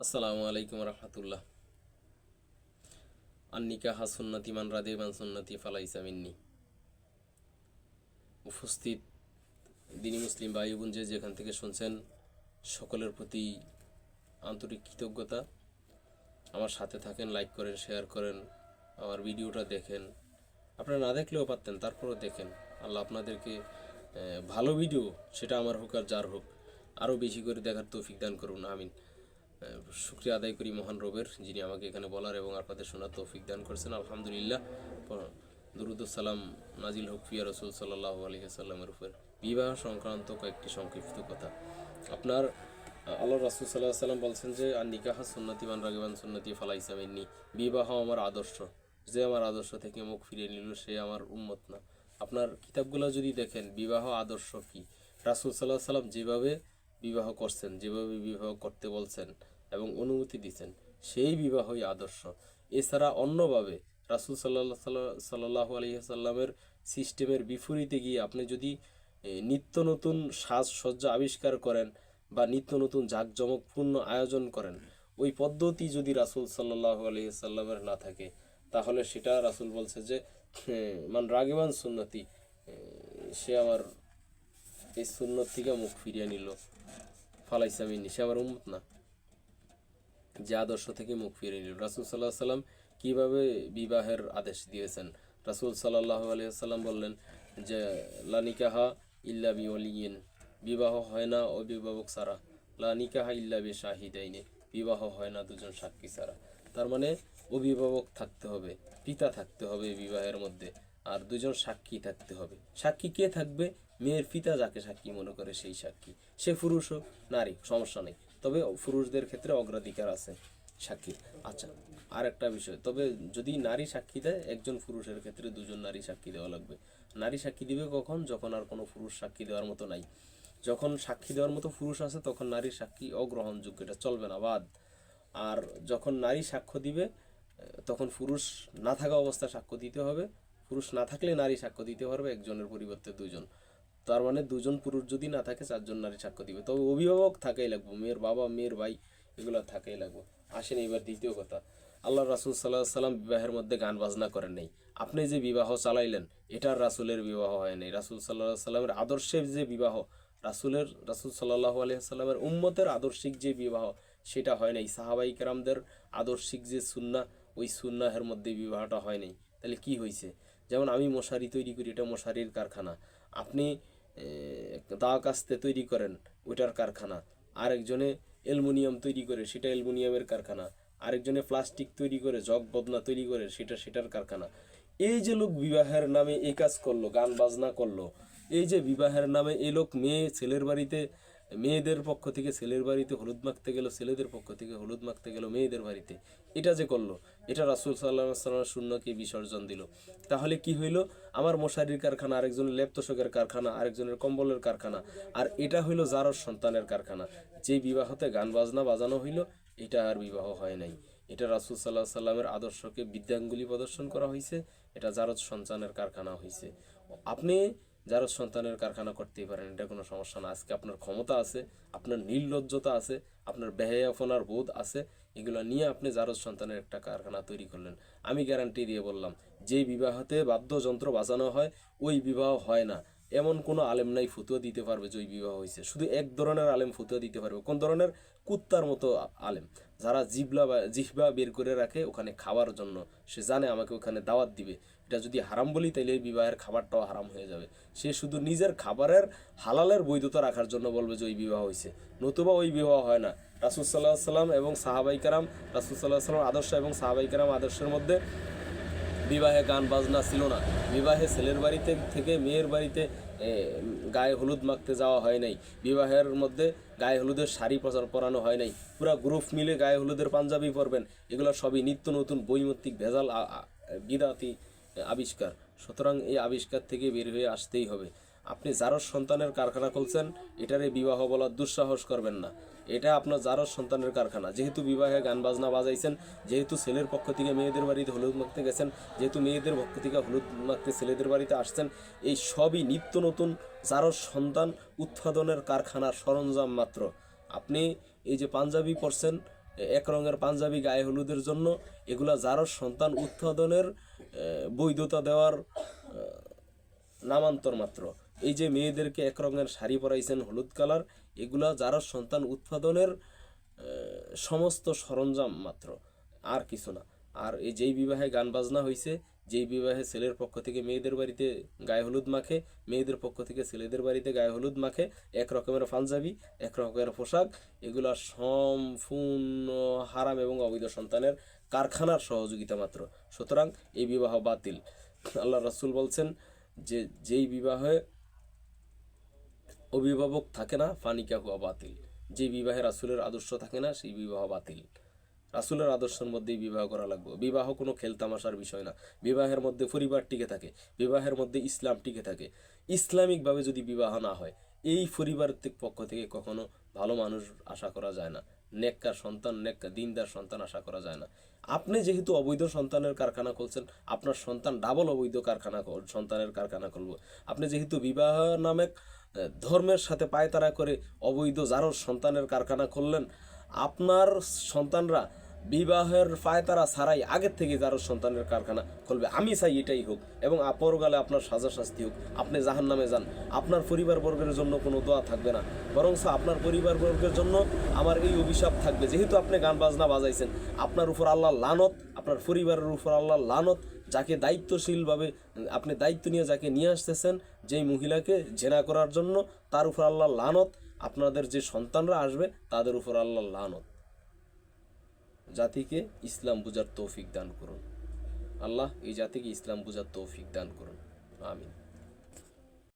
আসসালামু আলাইকুম রহমতুল্লাহ। আন্নিকাহা সুন্নতি মান রাদিবান সুন্নতি ফালাইসা মিন্নি। উপস্থিত দিনী মুসলিম ভাই বোন যে যেখান থেকে শুনছেন, সকলের প্রতি আন্তরিক কৃতজ্ঞতা। আমার সাথে থাকেন, লাইক করেন, শেয়ার করেন, আমার ভিডিওটা দেখেন। আপনারা না দেখলেও পারতেন, তারপরেও দেখেন। আল্লাহ আপনাদেরকে ভালো ভিডিও, সেটা আমার হোক আর যার হোক, আরও বেশি করে দেখার তৌফিক দান করুন, আমিন। শুকরিয়া আদায় করি মহান রবের, যিনি আমাকে এখানে বলার এবং আপনাদের শোনার তৌফিক দান করেছেন, আলহামদুলিল্লাহ। দুরুদ সালাম নাজিল হক ফিয়া রসুল সাল্লাল্লাহু আলাইহি সাল্লামের উপর। বিবাহ সংক্রান্ত কয়েকটি সংক্ষিপ্ত কথা। আপনার আল্লাহ রাসূল সাল্লাল্লাহু আলাইহি সাল্লাম বলছেন যে আর নিকাহ সুন্নতি মান রাগিবান সুন্নতি ফালাইসা মিন্নি। বিবাহ আমার আদর্শ, যে আমার আদর্শ থেকে মুখ ফিরিয়ে নিল সে আমার উম্মত না। আপনার কিতাবগুলো যদি দেখেন, বিবাহ আদর্শ কি, রাসূল সাল্লাল্লাহু আলাইহি সাল্লাম যেভাবে বিবাহ করছেন, যেভাবে বিবাহ করতে বলছেন এবং অনুমতি দিচ্ছেন, সেই বিবাহই আদর্শ। এছাড়া অন্যভাবে রাসূল সাল্লাল্লাহু আলাইহি সাল্লামের সিস্টেমের বিপরীতে গিয়ে আপনি যদি নিত্য নতুন সাজসজ্জা আবিষ্কার করেন বা নিত্য নতুন জাঁকজমকপূর্ণ আয়োজন করেন, ওই পদ্ধতি যদি রাসূল সাল্লাল্লাহু আলাইহি সাল্লামের না থাকে, তাহলে সেটা রাসূল বলছে যে মান রাগিবান সুন্নতি, সে আমার এই সুন্নত থেকে মুখ ফিরিয়ে নিল, ফালাইসা মিন্নি, সে আমার উম্মত না। যে আদর্শ থেকে মুখ ফিরিয়ে নিল। রাসূল সাল্লাল্লাহু আলাইহি সাল্লাম কীভাবে বিবাহের আদেশ দিয়েছেন, রাসূল সাল্লাল্লাহু আলাইহি সাল্লাম বললেন যে লা নিকাহা ইল্লা বিওয়ালিয়িন, বিবাহ হয় না অভিভাবক ছাড়া। লা নিকাহা ইল্লা বিশাহিদাইনি, বিবাহ হয় না দুজন সাক্ষী ছাড়া। তার মানে অভিভাবক থাকতে হবে, পিতা থাকতে হবে বিবাহের মধ্যে, আর দুজন সাক্ষী থাকতে হবে। সাক্ষী কে থাকবে? মেয়ের পিতা যাকে সাক্ষী মনে করে সেই সাক্ষী, সে পুরুষ হোক নারী, সমস্যা নেই, তবে পুরুষদের ক্ষেত্রে অগ্রাধিকার আছে সাক্ষী। আচ্ছা, আর একটা বিষয়, তবে যদি নারী সাক্ষী দেয়, একজন পুরুষের ক্ষেত্রে দুজন নারী সাক্ষী দেওয়া লাগবে। নারী সাক্ষী দিবে কখন? যখন আর কোনো পুরুষ সাক্ষী দেওয়ার মতো নাই। যখন সাক্ষী দেওয়ার মতো পুরুষ আছে, তখন নারীর সাক্ষী অগ্রহণযোগ্য, এটা চলবে না, বাদ। আর যখন নারী সাক্ষ্য দিবে, তখন পুরুষ না থাকা অবস্থায় সাক্ষ্য দিতে হবে। পুরুষ না থাকলে নারী সাক্ষ্য দিতে পারবে, একজনের পরিবর্তে দুজন। তার মানে দুজন পুরুষ যদি না থাকে, চারজন নারী সাক্ষ্য দিবে। তবে অভিভাবক থাকাই লাগবে, মেয়ের বাবা, মেয়ের ভাই, এগুলো থাকাই লাগবে। আসেন এবার দ্বিতীয় কথা। আল্লাহ রাসূল সাল্লাল্লাহু আলাইহি সাল্লাম বিবাহের মধ্যে গান বাজনা করেন নাই। আপনি যে বিবাহ চালাইলেন, এটা রাসূলের বিবাহ হয় নাই। রাসূল সাল্লাল্লাহু আলাইহি সাল্লামের আদর্শের যে বিবাহ, রাসূল সাল্লাল্লাহু আলাইহি সাল্লামের উম্মতের আদর্শিক যে বিবাহ, সেটা হয় নাই। সাহাবাই কেরামদের আদর্শিক যে সুন্নাহ, ওই সুন্নাহের মধ্যে বিবাহটা হয় নাই। তাহলে কি হয়েছে? যেমন আমি মশারি তৈরি করি, এটা মশারির কারখানা। আপনি দা কাস্তে তৈরি করেন, ওইটার কারখানা। আরেকজনে অ্যালুমিনিয়াম তৈরি করে, সেটা অ্যালুমিনিয়ামের কারখানা। আরেকজনে প্লাস্টিক তৈরি করে, জগ বদনা তৈরি করে, সেটার কারখানা। এই যে লোক বিবাহের নামে এই কাজ করলো, গান বাজনা করলো, এই যে বিবাহের নামে এই লোক ছেলের বাড়িতে, মেয়েদের পক্ষ থেকে ছেলের বাড়িতে হলুদ মাখতে গেল, ছেলেদের পক্ষ থেকে হলুদ মাখতে গেল মেয়েদের বাড়িতে, এটা যে করলো, এটা রাসূল সাল্লাল্লাহু আলাইহি ওয়াসাল্লামের সুন্নাহকে বিসর্জন দিল। তাহলে কি হইল? আমার মশারির কারখানা, আরেকজনের লেপ তোশকের কারখানা, আরেকজনের কম্বলের কারখানা, আর এটা হইল জারজ সন্তানের কারখানা। যে বিবাহতে গান বাজনা বাজানো হইল, এটা আর বিবাহ হয় নাই। এটা রাসূল সাল্লাল্লাহু আলাইহি সাল্লামের আদর্শকে বিদ্যাঙ্গুলি প্রদর্শন করা হয়েছে, এটা জারজ সন্তানের কারখানা হয়েছে। আপনি জারজ সন্তানের কারখানা করতেই পারেন, এটা কোনো সমস্যা না। আজকে আপনার ক্ষমতা আছে, আপনার নির্লজ্জতা আছে, আপনার বেহায়াপনার বোধ আছে, এগুলো নিয়ে আপনি জারজ সন্তানের একটা কারখানা তৈরি করলেন। আমি গ্যারান্টি দিয়ে বললাম, যে বিবাহতে বাদ্যযন্ত্র বাজানো হয়, ওই বিবাহ হয় না। এমন কোনো আলেম নাই ফতুয়া দিতে পারবে যে ওই বিবাহ হয়েছে। শুধু এক ধরনের আলেম ফতুয়া দিতে পারবে। কোন ধরনের? কুত্তার মতো আলেম, যারা জিহ্বা বের করে রাখে ওখানে খাওয়ার জন্য। সে জানে আমাকে ওখানে দাওয়াত দিবে, এটা যদি হারাম বলি তাইলে এই বিবাহের খাবারটাও হারাম হয়ে যাবে। সে শুধু নিজের খাবারের হালালের বৈধতা রাখার জন্য বলবে যে ওই বিবাহ হয়েছে, নতুবা ওই বিবাহ হয় না। রাসূল সাল্লাল্লাহু আলাইহি সাল্লাম এবং সাহাবাই কেরাম, রাসূল সাল্লাল্লাহু আলাইহি সাল্লাম আদর্শ এবং সাহাবাই কেরাম আদর্শের মধ্যে বিবাহে গান বাজনা ছিল না। বিবাহে ছেলের বাড়িতে থেকে মেয়ের বাড়িতে গায়ে হলুদ মাখতে যাওয়া হয় নাই। বিবাহের মধ্যে গায়ে হলুদের শাড়ি পরানো হয় নাই। পুরা গ্রুপ মিলে গায়ে হলুদের পাঞ্জাবি পরবেন, এগুলো সবই নিত্য নতুন বৈমত্তিক ভেজাল বিদাতি আবিষ্কার। সুতরাং এই আবিষ্কার থেকে বের হয়ে আসতেই হবে। আপনি জারজ সন্তানের কারখানা খুলছেন, এটারে বিবাহ বলার দুঃসাহস করবেন না। এটা আপনার জারজ সন্তানের কারখানা। যেহেতু বিবাহে গান বাজনা বাজাইছেন, যেহেতু ছেলের পক্ষ থেকে মেয়েদের বাড়িতে হলুদ মাখতে গেছেন, যেহেতু মেয়েদের পক্ষ থেকে হলুদ মাখতে ছেলেদের বাড়িতে আসছেন, এই সবই নিত্য নতুন জারজ সন্তান উৎপাদনের কারখানার সরঞ্জাম মাত্র। আপনি এই যে পাঞ্জাবি পরছেন, এক রঙের পাঞ্জাবি গায়ে হলুদের জন্য, এগুলা জারজ সন্তান উৎপাদনের বৈধতা দেওয়ার নামান্তর মাত্র। এই যে মেয়েদেরকে এক রঙের শাড়ি পরাইছেন হলুদ কালার, এগুলা জারজ সন্তান উৎপাদনের সমস্ত সরঞ্জাম মাত্র, আর কিছু না। আর এই যেই বিবাহে গান বাজনা হয়েছে, যেই বিবাহে ছেলের পক্ষ থেকে মেয়েদের বাড়িতে গায়ে হলুদ মাখে, মেয়েদের পক্ষ থেকে ছেলেদের বাড়িতে গায়ে হলুদ মাখে, এক রকমের পাঞ্জাবি, এক রকমের পোশাক, এগুলা সম্পূর্ণ হারাম এবং অবৈধ সন্তানের কারখানার সহযোগিতা মাত্র। সুতরাং এই বিবাহ বাতিল। আল্লাহ রাসূল বলছেন যে যেই বিবাহে অভিভাবক থাকে না, ফানিকা হুয়া বাতিল। যে বিবাহে রাসূলের আদর্শ থাকে না, সেই বিবাহ বাতিল। রাসূলের আদর্শের মধ্যেই বিবাহ করা লাগবে। বিবাহ কোনো খেলতামাশার বিষয় না। বিবাহের মধ্যে পরিবার টিকে থাকে, বিবাহের মধ্যে ইসলাম টিকে থাকে। ইসলামিকভাবে যদি বিবাহ না হয়, এই পরিবার পক্ষ থেকে কখনো ভালো মানুষ আশা করা যায় না, নেককার সন্তান, নেককার দিনদার সন্তান আশা করা যায় না। আপনি যেহেতু অবৈধ সন্তানের কারখানা খুলছেন, আপনার সন্তান ডাবল অবৈধ সন্তানের কারখানা খুলব। আপনি যেহেতু বিবাহ নামে ধর্মের সাথে পায়তারা করে অবৈধ জারজ সন্তানের কারখানা খুললেন, আপনার সন্তানরা বিবাহের পায়তারা ছাড়াই আগের থেকে জারজ সন্তানের কারখানা খুলবে। আমি চাই এটাই হোক, এবং পরকালে আপনার সাজা শাস্তি হোক, আপনি জাহান্নামে যান। আপনার পরিবারবর্গের জন্য কোনো দোয়া থাকবে না, বরং আপনার পরিবারবর্গের জন্য আমার এই অভিশাপ থাকবে। যেহেতু আপনি গান বাজনা বাজাইছেন, আপনার উপর আল্লাহ লানত, আপনার পরিবারের উপর আল্লাহ লানত। যাকে দায়িত্বশীলভাবে আপনি দায়িত্ব নিয়ে যাকে নিয়ে আসতেছেন, যেই মহিলাকে জেনা করার জন্য, তার উপর আল্লাহ লানত। আপনাদের যে সন্তানরা আসবে তাদের উপর আল্লাহ লানত। জাতিকে ইসলাম বুঝার তৌফিক দান করুন। আল্লাহ এই জাতিকে ইসলাম বুঝার তৌফিক দান করুন। আমিন।